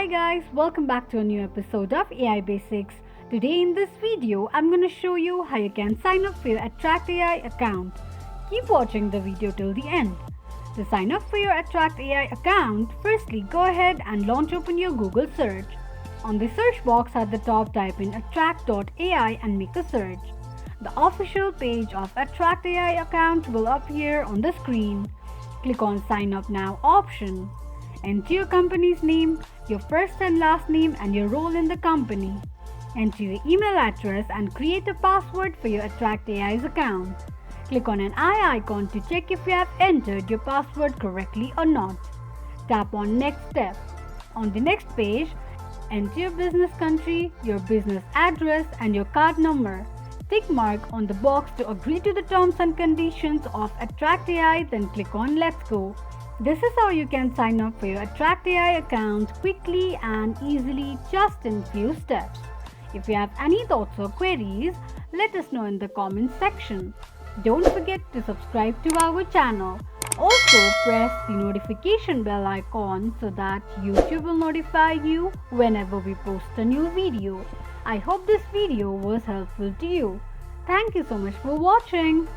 Hi guys, welcome back to a new episode of AI Basics. Today in this video, I'm going to show you how you can sign up for your Attract AI account. Keep watching the video till the end. To sign up for your Attract AI account, firstly go ahead and launch open your Google search. On the search box at the top, type in attract.ai and make a search. The official page of Attract AI account will appear on the screen. Click on Sign Up Now option. Enter your company's name, your first and last name and your role in the company. Enter your email address and create a password for your Attract AI's account. Click on an eye icon to check if you have entered your password correctly or not. Tap on Next Step. On the next page, enter your business country, your business address and your card number. Tick mark on the box to agree to the terms and conditions of Attract AI, then click on Let's Go. This is how you can sign up for your Attract AI account quickly and easily, just in few steps. If you have any thoughts or queries, let us know in the comments section. Don't forget to subscribe to our channel. Also press the notification bell icon so that YouTube will notify you whenever we post a new video. I hope this video was helpful to you. Thank you so much for watching.